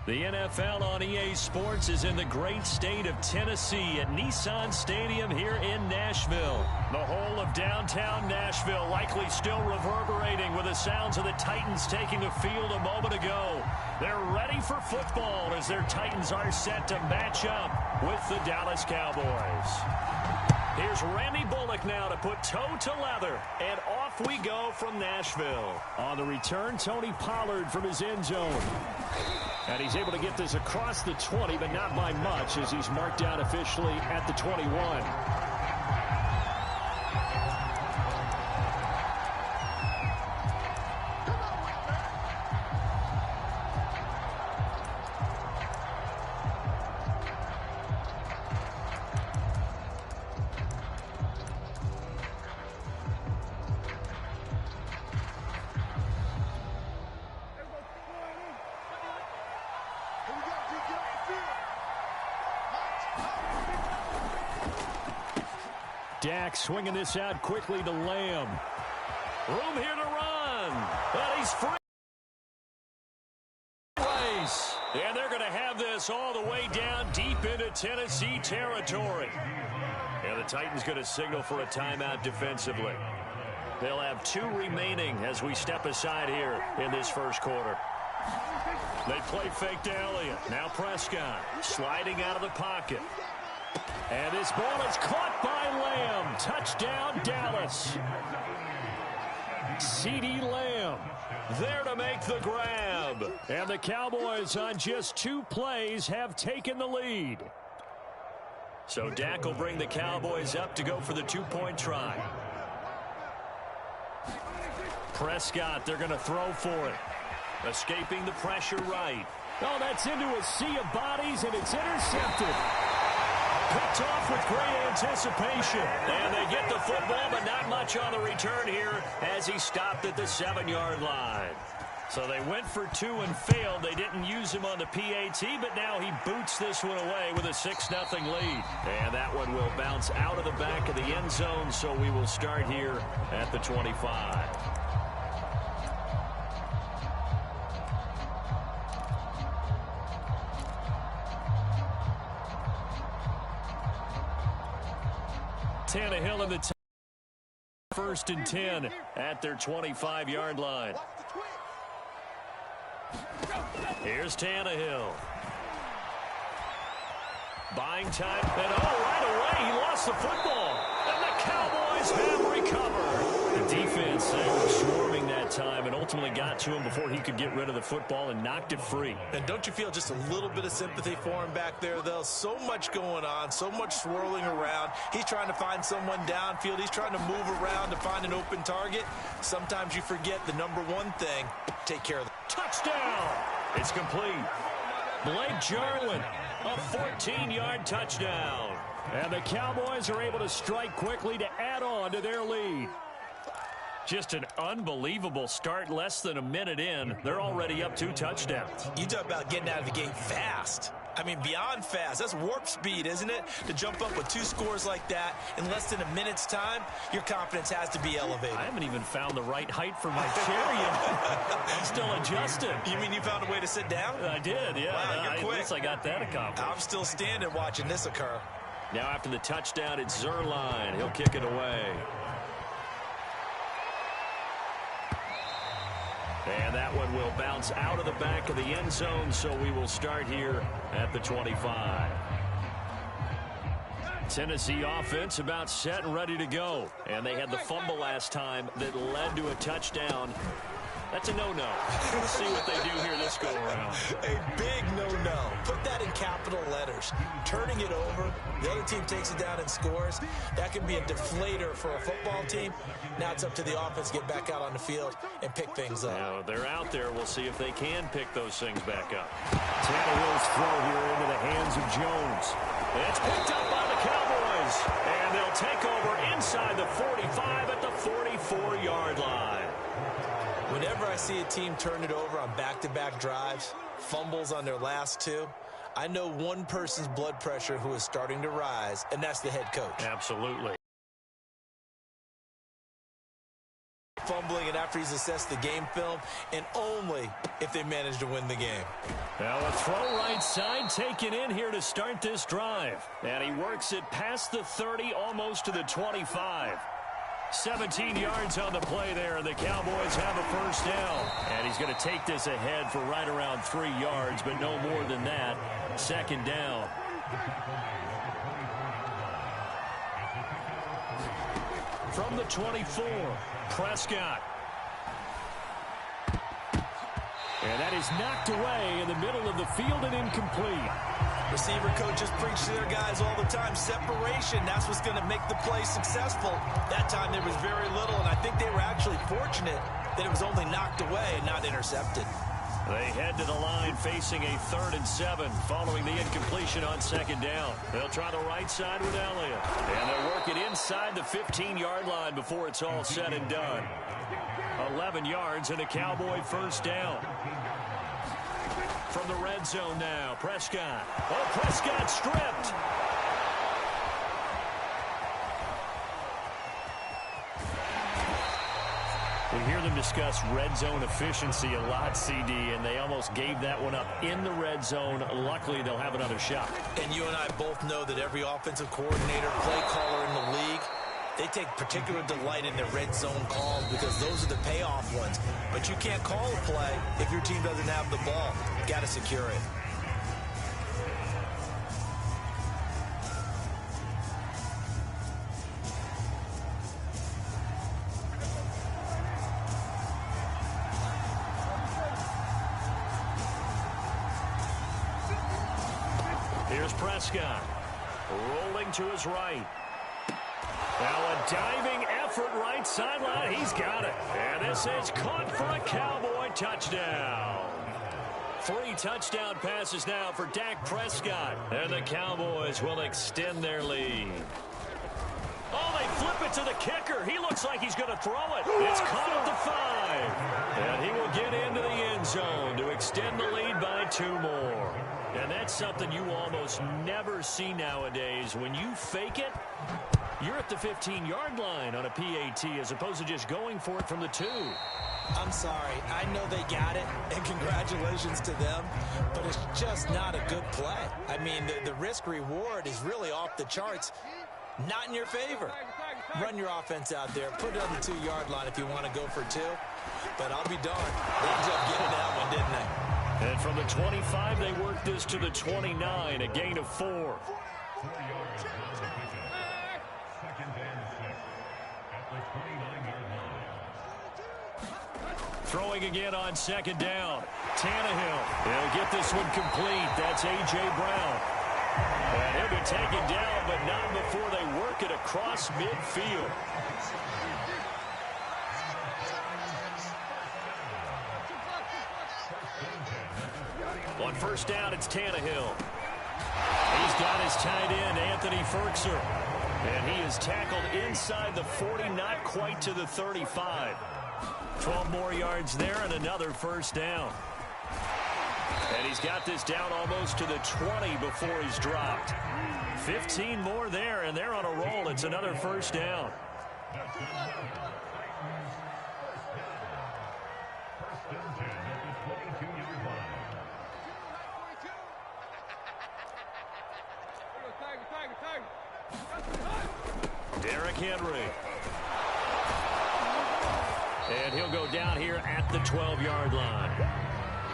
The NFL on EA Sports is in the great state of Tennessee at Nissan Stadium here in Nashville. The whole of downtown Nashville likely still reverberating with the sounds of the Titans taking the field a moment ago. They're ready for football as their Titans are set to match up with the Dallas Cowboys. Here's Randy Bullock now to put toe to leather, and off we go from Nashville. On the return, Tony Pollard from his end zone. And he's able to get this across the 20, but not by much as he's marked down officially at the 21. Dak swinging this out quickly to Lamb. Room here to run. And he's free. And they're going to have this all the way down deep into Tennessee territory. And the Titans going to signal for a timeout defensively. They'll have 2 remaining as we step aside here in this first quarter. They play fake to Elliott. Now Prescott sliding out of the pocket. And this ball is caught by Lamb. Touchdown, Dallas. CeeDee Lamb there to make the grab. And the Cowboys on just 2 plays have taken the lead. So Dak will bring the Cowboys up to go for the 2-point try. Prescott, they're going to throw for it. Escaping the pressure right. Oh, that's into a sea of bodies, and it's intercepted. Picked off with great anticipation. And they get the football, but not much on the return here as he stopped at the 7-yard line. So they went for 2 and failed. They didn't use him on the PAT, but now he boots this one away with a 6-0 lead. And that one will bounce out of the back of the end zone, so we will start here at the 25. Tannehill in the 1st and 10 at their 25-yard line. Here's Tannehill. Buying time. And right away, he lost the football. And the Cowboys have recovered. The defense, they were swarming that time and ultimately got to him before he could get rid of the football and knocked it free. And don't you feel just a little bit of sympathy for him back there, though? So much going on, so much swirling around. He's trying to find someone downfield. He's trying to move around to find an open target. Sometimes you forget the number one thing, take care of the touchdown. It's complete. Blake Jarwin, a 14-yard touchdown. And the Cowboys are able to strike quickly to add on to their lead. Just an unbelievable start, less than a minute in. They're already up 2 touchdowns. You talk about getting out of the gate fast. I mean, beyond fast. That's warp speed, isn't it? To jump up with 2 scores like that in less than a minute's time, your confidence has to be elevated. I haven't even found the right height for my chair yet. I'm still adjusting. You mean you found a way to sit down? I did, yeah. Wow, you're quick. At least I got that accomplished. I'm still standing watching this occur. Now after the touchdown, it's Zerline. He'll kick it away. And that one will bounce out of the back of the end zone, so we will start here at the 25. Tennessee offense about set and ready to go. And they had the fumble last time that led to a touchdown. That's a no-no. Let's see what they do here this go-around. A big no-no. Put that in capital letters. Turning it over, the other team takes it down and scores. That can be a deflator for a football team. Now it's up to the offense to get back out on the field and pick things up. Now, they're out there. We'll see if they can pick those things back up. Tannehill's throw here into the hands of Jones. It's picked up by the Cowboys. And they'll take over inside the 45 at the 44-yard line. Whenever I see a team turn it over on back-to-back drives, fumbles on their last 2, I know one person's blood pressure who is starting to rise, and that's the head coach. Absolutely. fumbling and after he's assessed the game film, and only if they manage to win the game. Now a throw right side taken in here to start this drive. And he works it past the 30, almost to the 25. 17 yards on the play there, and the Cowboys have a first down. And he's going to take this ahead for right around 3 yards, but no more than that. Second down. From the 24, Prescott. And that is knocked away in the middle of the field and incomplete. Receiver coaches preach to their guys all the time. Separation, that's what's going to make the play successful. That time there was very little, and I think they were actually fortunate that it was only knocked away and not intercepted. They head to the line facing a 3rd and 7 following the incompletion on second down. They'll try the right side with Elliott. And they'll work it inside the 15-yard line before it's all said and done. 11 yards and a Cowboy first down. From the red zone now, Prescott. Oh, Prescott stripped. We hear them discuss red zone efficiency a lot, CD, and they almost gave that one up in the red zone. Luckily, they'll have another shot. And you and I both know that every offensive coordinator, play caller in the league, they take particular delight in their red zone calls because those are the payoff ones. But you can't call a play if your team doesn't have the ball. Got to secure it. Here's Prescott, rolling to his right. Now a diving effort right sideline. He's got it. And this is caught for a Cowboy touchdown. 3 touchdown passes now for Dak Prescott. And the Cowboys will extend their lead. Oh, they flip it to the kicker. He looks like he's going to throw it. It's caught at the 5. And he will get into the end zone to extend the lead by 2 more. And that's something you almost never see nowadays. When you fake it, you're at the 15-yard line on a PAT as opposed to just going for it from the 2. I'm sorry. I know they got it, and congratulations to them, but it's just not a good play. I mean, the risk-reward is really off the charts. Not in your favor. Run your offense out there. Put it on the 2-yard line if you want to go for 2. But I'll be darned. They ended up getting that one, didn't they? And from the 25, they work this to the 29, a gain of 4. Throwing again on second down. Tannehill. He'll get this one complete. That's A.J. Brown. And he'll be taken down, but not before they work it across midfield. On first down, it's Tannehill. He's got his tight end, Anthony Ferkser. And he is tackled inside the 40, not quite to the 35. 12 more yards there and another first down. And he's got this down almost to the 20 before he's dropped. 15 more there, and they're on a roll. It's another first down. Derrick Henry. And he'll go down here at the 12-yard line.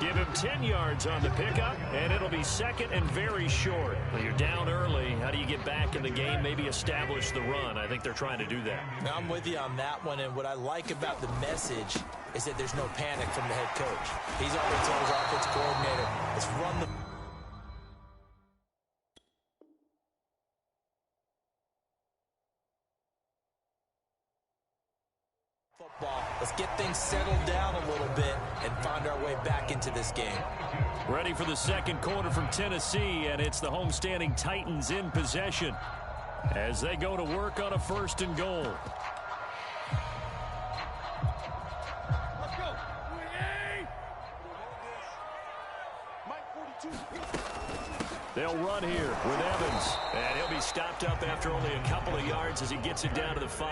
Give him 10 yards on the pickup, and it'll be second and very short. Well, you're down early. How do you get back in the game, maybe establish the run? I think they're trying to do that. Now, I'm with you on that one, and what I like about the message is that there's no panic from the head coach. He's already told his offensive coordinator, let's run the football. Let's get things settled down a little bit and find our way back into this game. Ready for the second quarter from Tennessee, and it's the homestanding Titans in possession as they go to work on a 1st and goal. Let's go. They'll run here with Evans, and he'll be stopped up after only a couple of yards as he gets it down to the 5.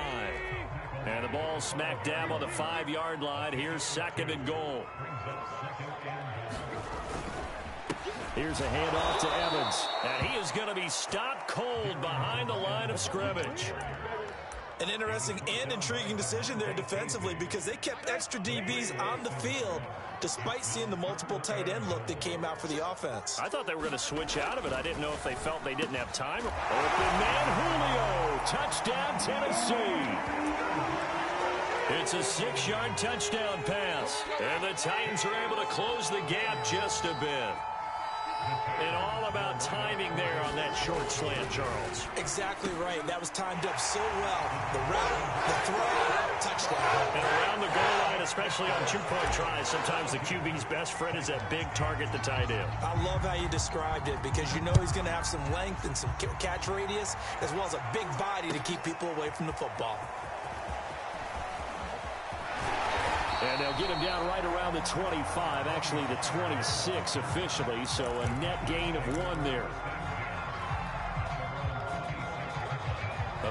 And the ball smack dab on the 5-yard line. Here's 2nd and goal. Here's a handoff to Evans. And he is going to be stopped cold behind the line of scrimmage. An interesting and intriguing decision there defensively because they kept extra DBs on the field despite seeing the multiple tight end look that came out for the offense. I thought they were going to switch out of it. I didn't know if they felt they didn't have time. Open man Julio. Touchdown, Tennessee. It's a 6-yard touchdown pass. And the Titans are able to close the gap just a bit. And all about timing there on that short slant, Charles. Exactly right. That was timed up so well. The route, the throw, touchdown. And around the goal line, especially on 2-point tries, sometimes the QB's best friend is that big target, the tight end. I love how you described it because you know he's going to have some length and some catch radius as well as a big body to keep people away from the football. And they'll get him down right around the 25, actually the 26 officially, so a net gain of 1 there.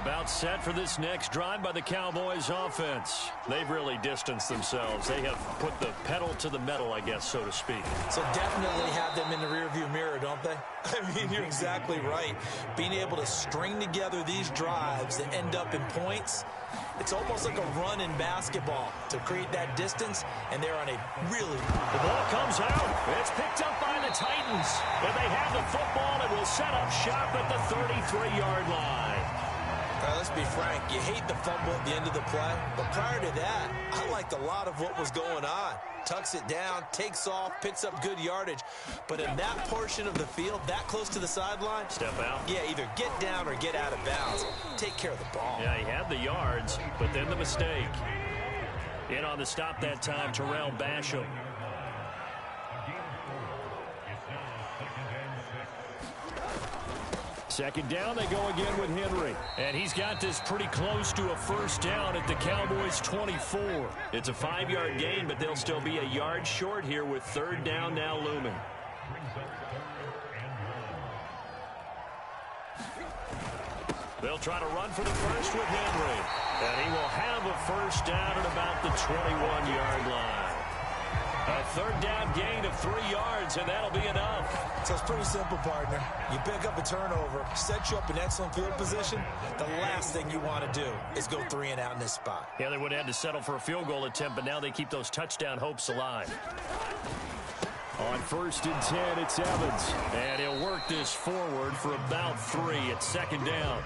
About set for this next drive by the Cowboys offense. They've really distanced themselves. They have put the pedal to the metal, I guess, so to speak. So definitely have them in the rearview mirror, don't they? I mean, you're exactly right. Being able to string together these drives that end up in points, it's almost like a run in basketball to create that distance, and they're on a really... The ball comes out. It's picked up by the Titans. And they have the football and will set up shop at the 33-yard line. Let's be frank, you hate the fumble at the end of the play, but prior to that, I liked a lot of what was going on. Tucks it down, takes off, picks up good yardage, but in that portion of the field, that close to the sideline, step out. Yeah, either get down or get out of bounds. Take care of the ball. Yeah, he had the yards, but then the mistake. In on the stop that time, Terrell Basham. Second down, they go again with Henry. And he's got this pretty close to a first down at the Cowboys' 24. It's a 5-yard gain, but they'll still be a yard short here with 3rd down now looming. They'll try to run for the first with Henry. And he will have a first down at about the 21-yard line. A 3rd down gain of 3 yards, and that'll be enough. So it's pretty simple, partner. You pick up a turnover, set you up in excellent field position. The last thing you want to do is go 3 and out in this spot. Yeah, they would have had to settle for a field goal attempt, but now they keep those touchdown hopes alive. On 1st and 10, it's Evans. And he'll work this forward for about 3 at 2nd down.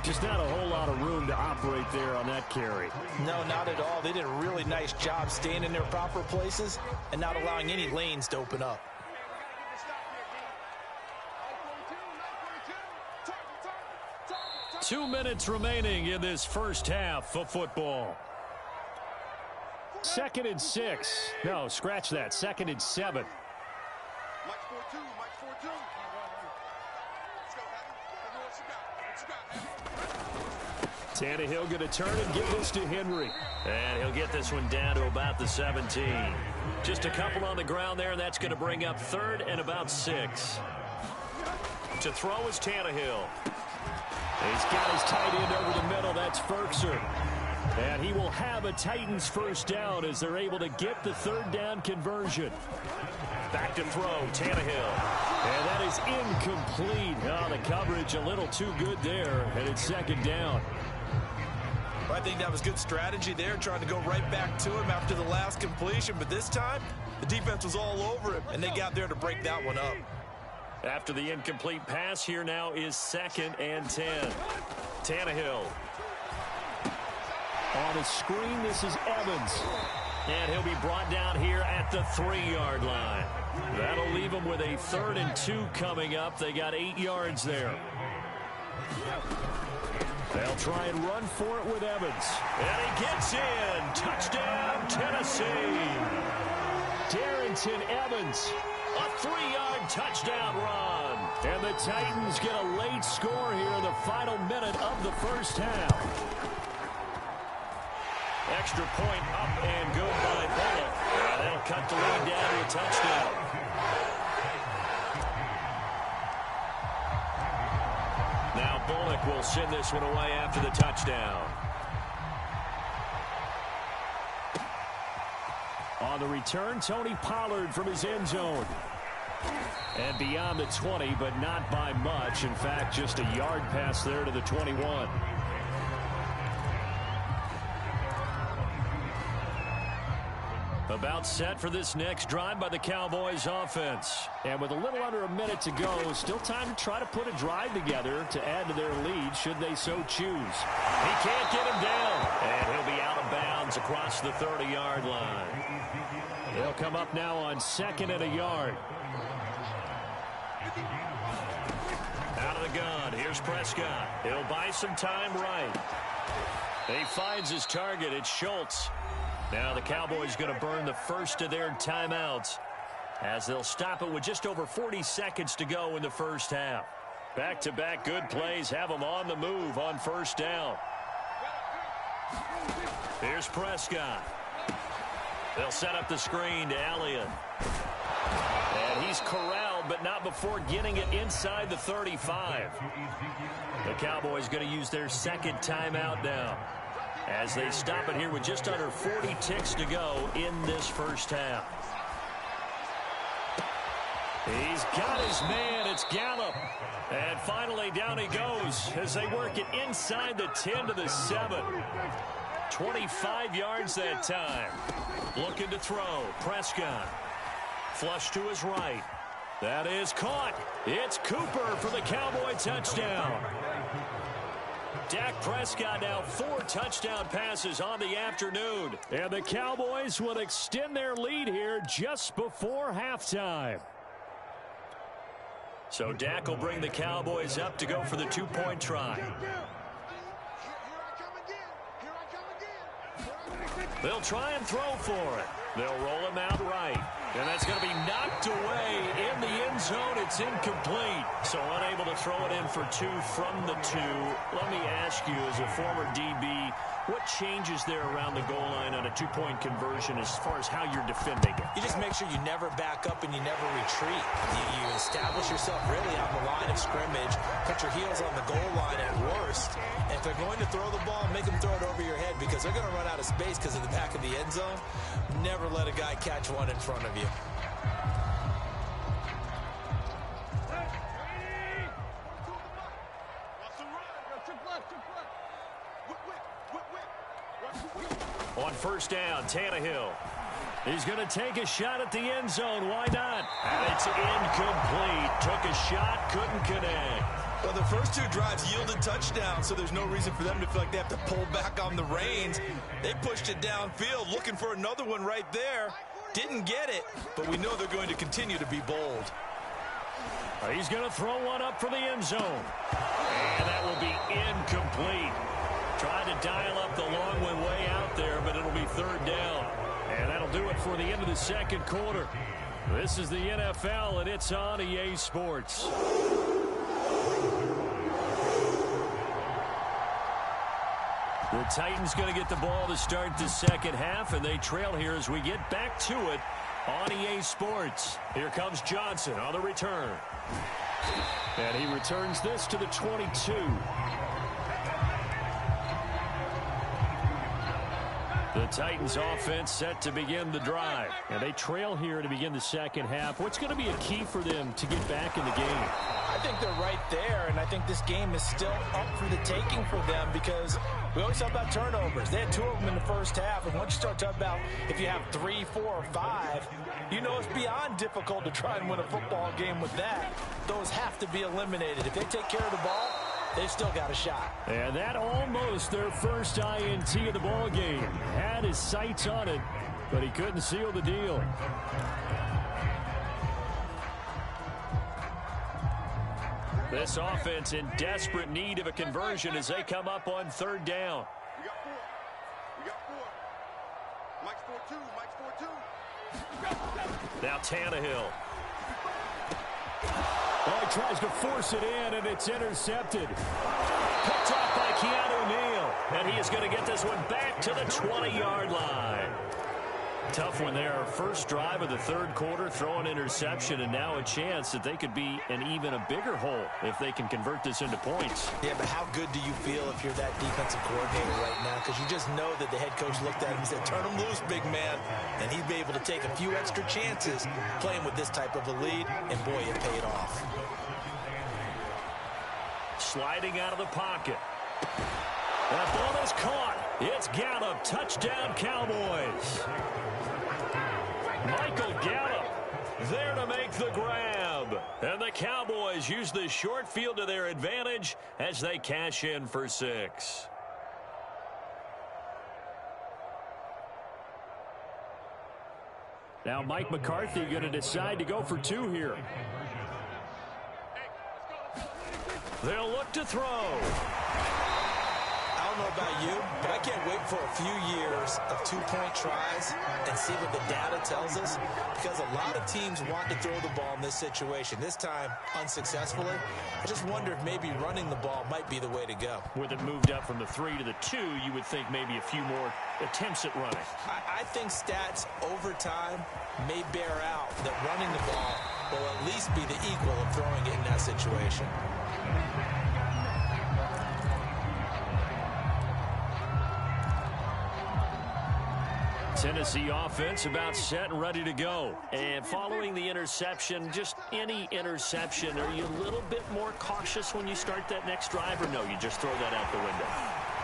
Just not a whole lot of room to operate there on that carry. No, not at all. They did a really nice job staying in their proper places and not allowing any lanes to open up. Two minutes remaining in this first half of football. 2nd and 6. No, scratch that. 2nd and 7. Tannehill going to turn and give this to Henry. And he'll get this one down to about the 17. Just a couple on the ground there, and that's going to bring up 3rd and about 6. To throw is Tannehill. He's got his tight end over the middle. That's Ferkser. And he will have a Titans first down as they're able to get the 3rd down conversion. Back to throw, Tannehill. And that is incomplete. Oh, the coverage a little too good there, and it's 2nd down. I think that was good strategy there, trying to go right back to him after the last completion. But this time, the defense was all over him, and they got there to break that one up. After the incomplete pass, here now is 2nd and 10. Tannehill. On a screen, this is Evans. And he'll be brought down here at the 3-yard line. That'll leave him with a 3rd and 2 coming up. They got 8 yards there. They'll try and run for it with Evans. And he gets in. Touchdown, Tennessee. Darrington Evans. A 3-yard touchdown run. And the Titans get a late score here in the final minute of the first half. Extra point up and good by Bullock. And that'll cut the lead down to a touchdown. Now Bullock will send this one away after the touchdown. On the return, Tony Pollard from his end zone. And beyond the 20, but not by much. In fact, just a yard pass there to the 21. About set for this next drive by the Cowboys offense. And with a little under a minute to go, still time to try to put a drive together to add to their lead should they so choose. He can't get him down. And he'll be out of bounds across the 30-yard line. He'll come up now on 2nd and a yard. Out of the gun. Here's Prescott. He'll buy some time right. He finds his target. It's Schultz. Now the Cowboys going to burn the first of their timeouts as they'll stop it with just over 40 seconds to go in the first half. Back-to-back good plays have them on the move on first down. Here's Prescott. They'll set up the screen to Elliott. And he's corralled, but not before getting it inside the 35. The Cowboys going to use their second timeout now, as they stop it here with just under 40 ticks to go in this first half. He's got his man. It's Gallup. And finally down he goes as they work it inside the 10 to the 7. 25 yards that time. Looking to throw. Prescott. Flush to his right. That is caught. It's Cooper for the Cowboy touchdown. Dak Prescott now 4 touchdown passes on the afternoon. And the Cowboys will extend their lead here just before halftime. So Dak will bring the Cowboys up to go for the 2-point try. They'll try and throw for it. They'll roll him out right. And that's going to be knocked away in the end zone. It's incomplete. So unable to throw it in for 2 from the 2. Let me ask you, as a former DB, what changes there around the goal line on a 2-point conversion as far as how you're defending it? You just make sure you never back up and you never retreat. You establish yourself really on the line of scrimmage, put your heels on the goal line at worst. And if they're going to throw the ball, make them throw it over your head, because they're going to run out of space because of the back of the end zone. Never let a guy catch one in front of you. On first down, Tannehill. He's going to take a shot at the end zone. Why not? And it's incomplete. Took a shot, couldn't connect. Well, the first 2 drives yielded touchdowns, so there's no reason for them to feel like they have to pull back on the reins. They pushed it downfield, looking for another one right there. Didn't get it, but we know they're going to continue to be bold. He's going to throw one up for the end zone. And that will be incomplete. Tried to dial up the long one way out there, but it'll be 3rd down. And that'll do it for the end of the second quarter. This is the NFL, and it's on EA Sports. The Titans going to get the ball to start the second half, and they trail here as we get back to it on EA Sports. Here comes Johnson on the return. And he returns this to the 22. The Titans offense set to begin the drive. And they trail here to begin the second half. What's going to be a key for them to get back in the game? I think they're right there, and I think this game is still up for the taking for them, because we always talk about turnovers. They had 2 of them in the first half, and once you start talking about if you have 3, 4, or 5, you know it's beyond difficult to try and win a football game with that. Those have to be eliminated. If they take care of the ball, they've still got a shot. And that almost their first INT of the ball game. Had his sights on it, but he couldn't seal the deal. This offense in desperate need of a conversion as they come up on 3rd down. We got 4. We got 4. Mike's 4-2. Mike's 4-2. Now Tannehill. Oh, he tries to force it in, and it's intercepted. Picked off by Keanu Neal. And he is going to get this one back to the 20-yard line. Tough one there. First drive of the third quarter, throw an interception, and now a chance that they could be in even a bigger hole if they can convert this into points. Yeah, but how good do you feel if you're that defensive coordinator right now? Because you just know that the head coach looked at him and said, turn him loose, big man. And he'd be able to take a few extra chances playing with this type of a lead, and boy, it paid off. Sliding out of the pocket. That ball is caught. It's Gallup. Touchdown, Cowboys. Michael Gallup there to make the grab. And the Cowboys use the short field to their advantage as they cash in for 6. Now Mike McCarthy going to decide to go for 2 here. They'll look to throw. I don't know about you, but I can't wait for a few years of 2-point tries and see what the data tells us, because a lot of teams want to throw the ball in this situation. This time, unsuccessfully. I just wonder if maybe running the ball might be the way to go. With it moved up from the 3 to the 2, you would think maybe a few more attempts at running. I think stats over time may bear out that running the ball will at least be the equal of throwing it in that situation. Tennessee offense about set and ready to go. And following the interception, just any interception, are you a little bit more cautious when you start that next drive, or no, you just throw that out the window?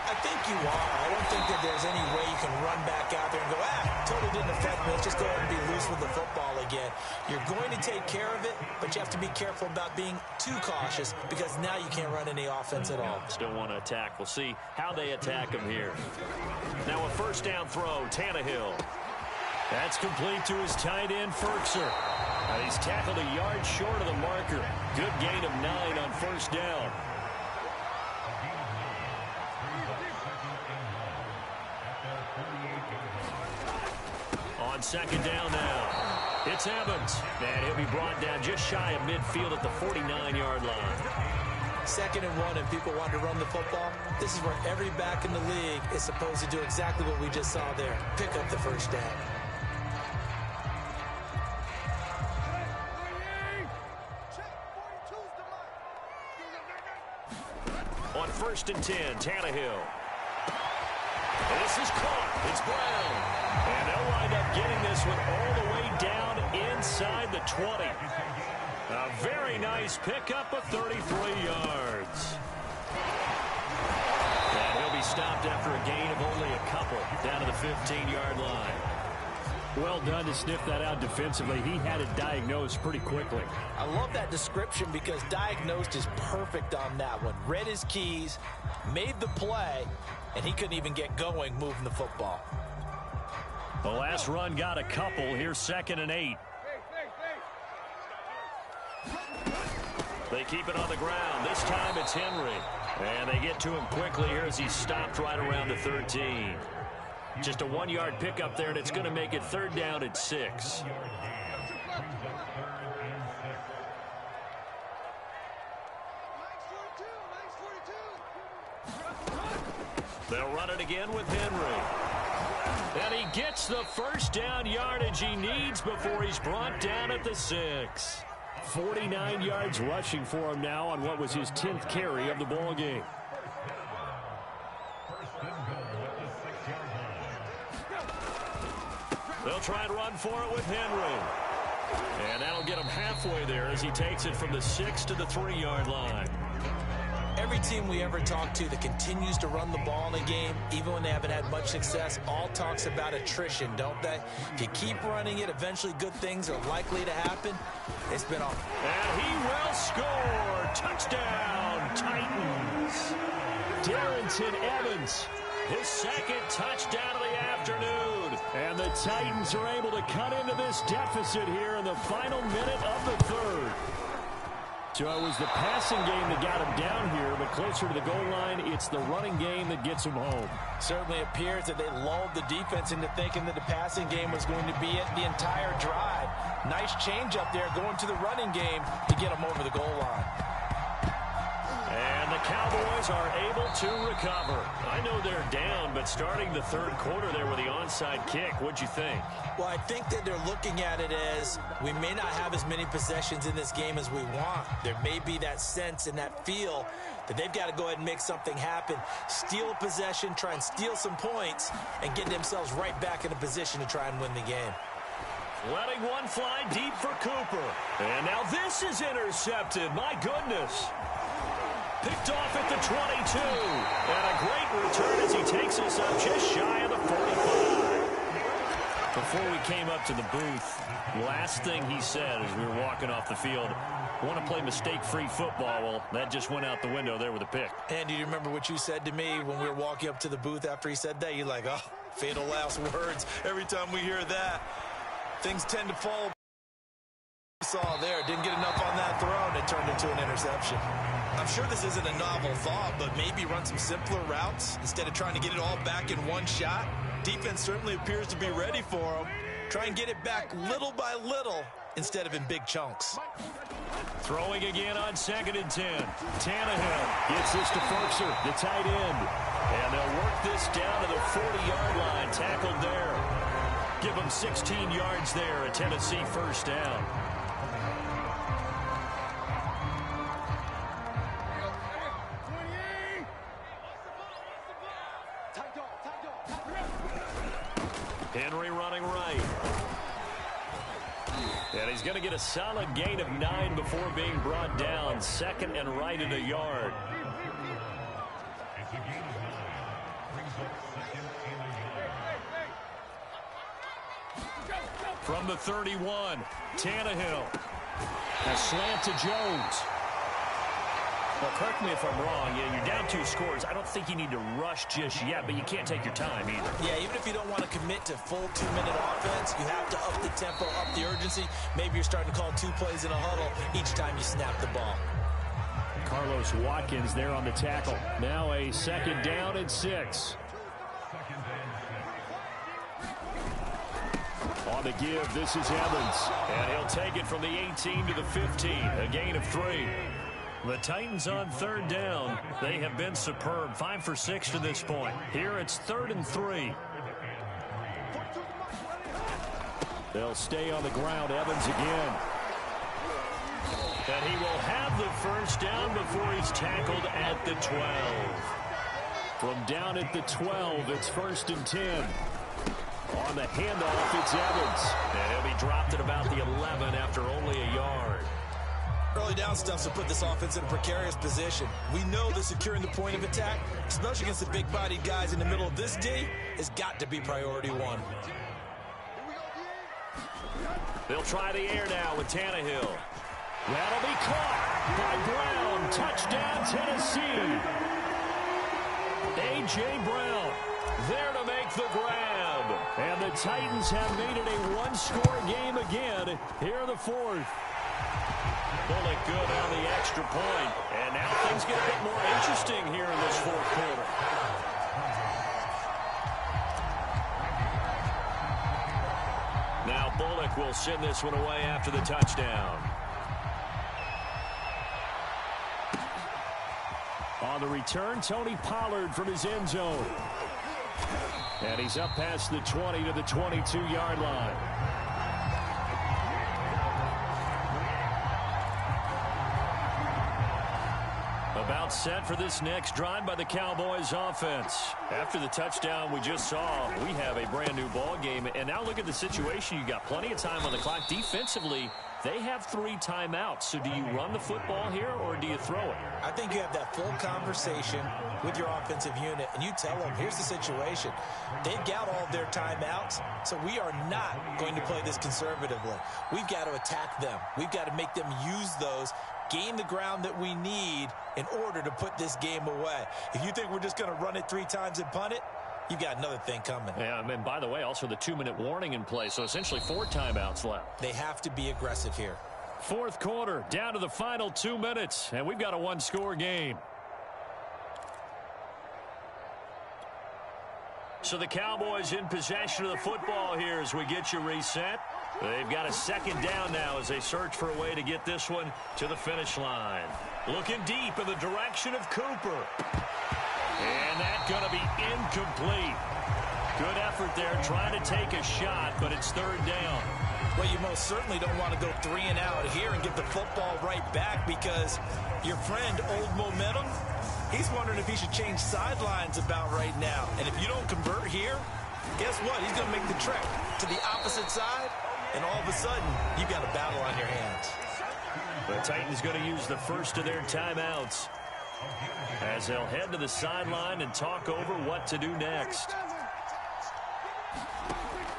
I think you are. I don't think that there's any way you can run back out there and go, totally didn't affect me. Let's just go ahead and be loose with the football again. You're going to take care of it, but you have to be careful about being too cautious, because now you can't run any offense at all. Still want to attack. We'll see how they attack him here. Now a first down throw, Tannehill. That's complete to his tight end, Ferkser. He's tackled a yard short of the marker. Good gain of 9 on first down. On second down now, it's Evans, and he'll be brought down just shy of midfield at the 49-yard line. 2nd and 1, and people want to run the football. This is where every back in the league is supposed to do exactly what we just saw there. Pick up the first down. On 1st and 10, Tannehill. This is caught. It's Brown. And they'll wind up getting this one all the way down inside the 20. A very nice pickup of 33 yards. And he'll be stopped after a gain of only a couple down to the 15-yard line. Well done to sniff that out defensively. He had it diagnosed pretty quickly. I love that description, because diagnosed is perfect on that one. Read his keys, made the play, and he couldn't even get going moving the football. The last run got a couple. Here's 2nd and 8. They keep it on the ground. This time it's Henry. And they get to him quickly here as he's stopped right around the 13. Just a 1-yard pickup there, and it's going to make it 3rd down at 6. They'll run it again with Henry. And he gets the first down yardage he needs before he's brought down at the 6. 49 yards rushing for him now on what was his 10th carry of the ball game. They'll try and run for it with Henry. And that'll get him halfway there as he takes it from the 6 to the 3-yard line. Every team we ever talk to that continues to run the ball in a game, even when they haven't had much success, all talks about attrition, don't they? If you keep running it, eventually good things are likely to happen. It's been all. And he will score. Touchdown, Titans. Darrington Evans, his 2nd touchdown of the afternoon. And the Titans are able to cut into this deficit here in the final minute of the 3rd. So it was the passing game that got him down here, but closer to the goal line, it's the running game that gets him home. Certainly appears that they lulled the defense into thinking that the passing game was going to be it the entire drive. Nice change up there going to the running game to get him over the goal line. And the Cowboys are able to recover. I know they're down, but starting the third quarter there with the onside kick, what'd you think? Well, I think that they're looking at it as we may not have as many possessions in this game as we want. There may be that sense and that feel that they've got to go ahead and make something happen, steal a possession, try and steal some points, and get themselves right back in a position to try and win the game. Letting one fly deep for Cooper. And now this is intercepted. My goodness. Picked off at the 22. And a great return as he takes us up just shy of the 45. Before we came up to the booth, last thing he said as we were walking off the field, want to play mistake-free football. Well, that just went out the window there with a pick. And do you remember what you said to me when we were walking up to the booth after he said that? You're like, oh, fatal last words every time we hear that. Things tend to fall. We saw there, didn't get enough on that throw, and it turned into an interception. I'm sure this isn't a novel thought, but maybe run some simpler routes instead of trying to get it all back in one shot. Defense certainly appears to be ready for them. Try and get it back little by little instead of in big chunks. Throwing again on 2nd and 10. Tannehill gets this to Ferkser, the tight end. And they'll work this down to the 40-yard line, tackled there. Give them 16 yards there, a Tennessee first down. Henry running right. And he's going to get a solid gain of 9 before being brought down. 2nd and right at a yard. From the 31, Tannehill. A slant to Jones. Well, correct me if I'm wrong. Yeah, you're down 2 scores. I don't think you need to rush just yet, but you can't take your time either. Yeah, even if you don't want to commit to full 2-minute offense, you have to up the tempo, up the urgency. Maybe you're starting to call 2 plays in a huddle each time you snap the ball. Carlos Watkins there on the tackle. Now a 2nd down and 6. On the give, this is Evans. And he'll take it from the 18 to the 15. A gain of 3. The Titans on 3rd down. They have been superb. 5 for 6 to this point. Here it's 3rd and 3. They'll stay on the ground. Evans again. And he will have the first down before he's tackled at the 12. From down at the 12, it's 1st and 10. On the handoff, it's Evans. And he'll be dropped at about the 11 after only a yard. Early down stuff to put this offense in a precarious position. We know that securing the point of attack, especially against the big-bodied guys in the middle of this D, has got to be priority 1. They'll try the air now with Tannehill. That'll be caught by Brown. Touchdown, Tennessee. A.J. Brown there to make the grab. And the Titans have made it a 1-score game again here in the 4th. Bullock good on the extra point. And now things get a bit more interesting here in this 4th quarter. Now Bullock will send this one away after the touchdown. On the return, Tony Pollard from his end zone. And he's up past the 20 to the 22-yard line. About set for this next drive by the Cowboys offense. After the touchdown we just saw, we have a brand new ball game. And now look at the situation. You got plenty of time on the clock. Defensively, they have 3 timeouts. So do you run the football here or do you throw it? I think you have that full conversation with your offensive unit, and you tell them, here's the situation. They've got all of their timeouts, so we are not going to play this conservatively. We've got to attack them. We've got to make them use those, gain the ground that we need in order to put this game away. If you think we're just going to run it 3 times and punt it, you've got another thing coming. Yeah, and by the way, also the 2-minute warning in play, so essentially 4 timeouts left. They have to be aggressive here. 4th quarter, down to the final 2 minutes, and we've got a 1-score game. So the Cowboys in possession of the football here as we get you reset. They've got a second down now as they search for a way to get this one to the finish line. Looking deep in the direction of Cooper. And that's going to be incomplete. Good effort there trying to take a shot, but it's third down. Well, you most certainly don't want to go 3 and out here and get the football right back because your friend, Old Momentum, he's wondering if he should change sidelines about right now. And if you don't convert here, guess what? He's going to make the trek to the opposite side, and all of a sudden, you've got a battle on your hands. The Titans going to use the first of their timeouts as they'll head to the sideline and talk over what to do next.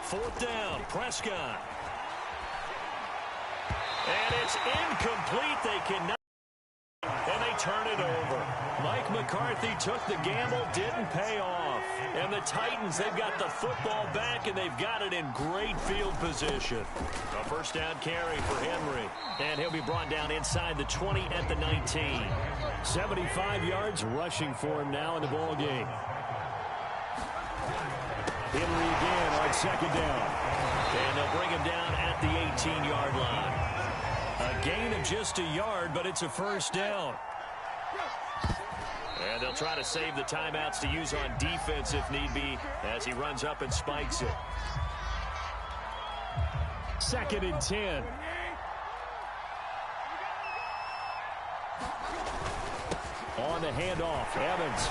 Fourth down, Prescott. And it's incomplete. They cannot. And they turn it over. Mike McCarthy took the gamble, didn't pay off. And the Titans, they've got the football back, and they've got it in great field position. A first down carry for Henry. And he'll be brought down inside the 20 at the 19. 75 yards rushing for him now in the ball game. Henry again on second down. And they'll bring him down at the 18-yard line. A gain of just a yard, but it's a first down. And they'll try to save the timeouts to use on defense if need be as he runs up and spikes it. Second and 10. On the handoff, Evans.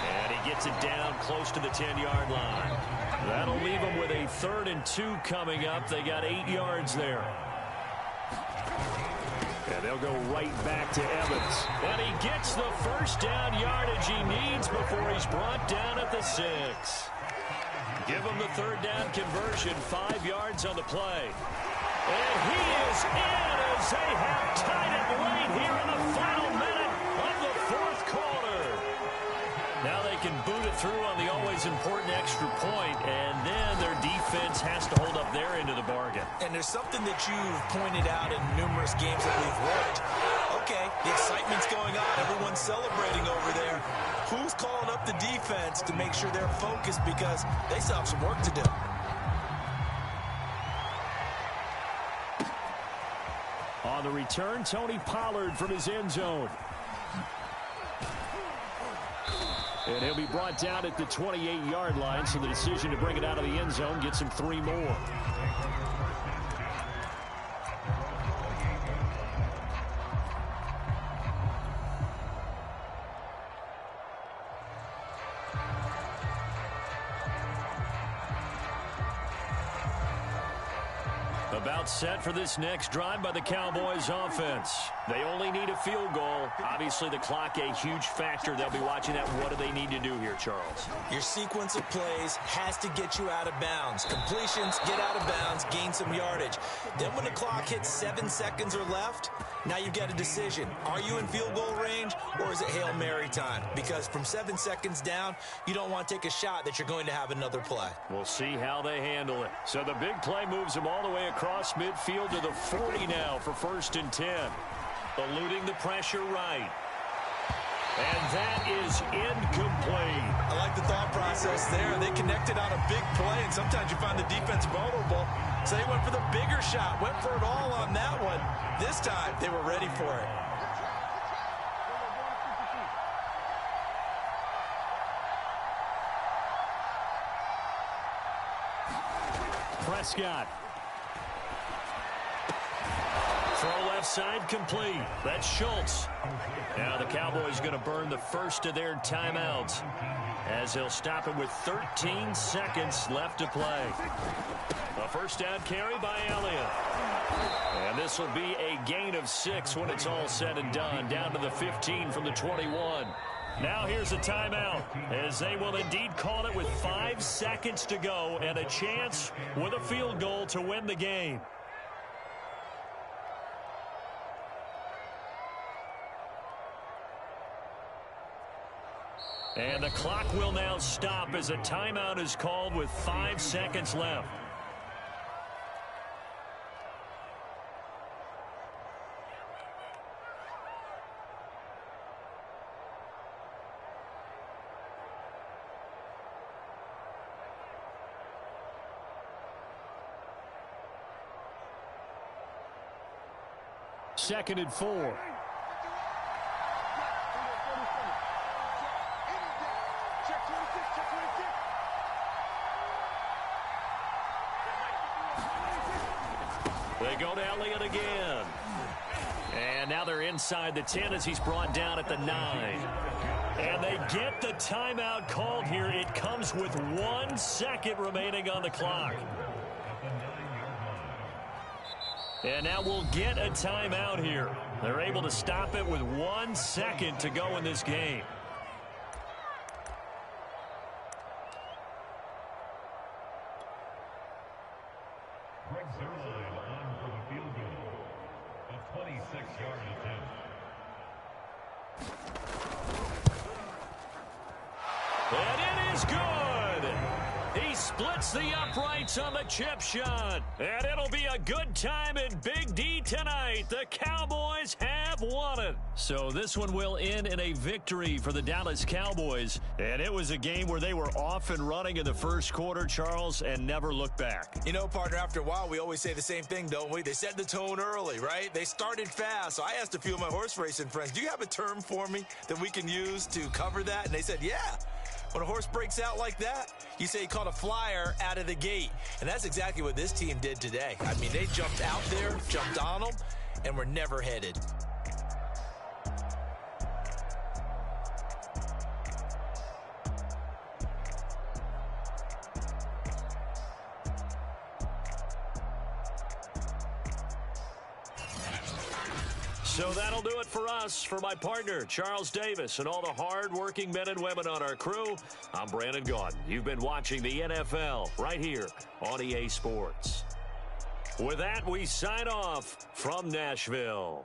And he gets it down close to the 10-yard line. That'll leave them with a 3rd and 2 coming up. They got 8 yards there. And they'll go right back to Evans. And he gets the first down yardage he needs before he's brought down at the 6. Give him the 3rd down conversion, 5 yards on the play. And he is in as they have tied it late here in the final minute of the 4th quarter. Now they can boot it through on the always important extra point, and then their defense has to hold up their end of the bargain. And there's something that you've pointed out in numerous games that we've worked. Okay, the excitement's going on. Everyone's celebrating over there. Who's calling up the defense to make sure they're focused because they still have some work to do? On the return, Tony Pollard from his end zone. And he'll be brought down at the 28-yard line, so the decision to bring it out of the end zone gets him 3 more. About set for this next drive by the Cowboys offense. They only need a field goal. Obviously, the clock a huge factor. They'll be watching that. What do they need to do here, Charles? Your sequence of plays has to get you out of bounds. Completions, get out of bounds, gain some yardage. Then when the clock hits 7 seconds or left, now you've got a decision. Are you in field goal range or is it Hail Mary time? Because from 7 seconds down, you don't want to take a shot that you're going to have another play. We'll see how they handle it. So the big play moves them all the way across midfield to the 40 now for 1st and 10. Eluding the pressure right. And that is incomplete. I like the thought process there. They connected on a big play, and sometimes you find the defense vulnerable. So they went for the bigger shot, went for it all on that one. This time, they were ready for it. Prescott. Throw left side complete. That's Schultz. Now the Cowboys going to burn the first of their timeouts as they'll stop it with 13 seconds left to play. A first down carry by Elliott. And this will be a gain of 6 when it's all said and done. Down to the 15 from the 21. Now here's a timeout as they will indeed call it with 5 seconds to go and a chance with a field goal to win the game. And the clock will now stop as a timeout is called with 5 seconds left. 2nd and 4. They go to Elliott again. And now they're inside the 10 as he's brought down at the 9. And they get the timeout called here. It comes with 1 second remaining on the clock. And now we'll get a timeout here. They're able to stop it with 1 second to go in this game. And it is good. He splits the uprights on the chip shot. And it'll be a good time in Big D tonight. The Cowboys have won it. So this one will end in a victory for the Dallas Cowboys. And it was a game where they were off and running in the first quarter, Charles, and never looked back. You know, partner, after a while, we always say the same thing, don't we? They set the tone early, right? They started fast. So I asked a few of my horse racing friends, do you have a term for me that we can use to cover that? And they said, yeah. When a horse breaks out like that, you say he caught a flyer out of the gate. And that's exactly what this team did today. I mean, they jumped out there, jumped on them, and were never headed. So that'll do it for us. For my partner, Charles Davis, and all the hard-working men and women on our crew, I'm Brandon Gaudin. You've been watching the NFL right here on EA Sports. With that, we sign off from Nashville.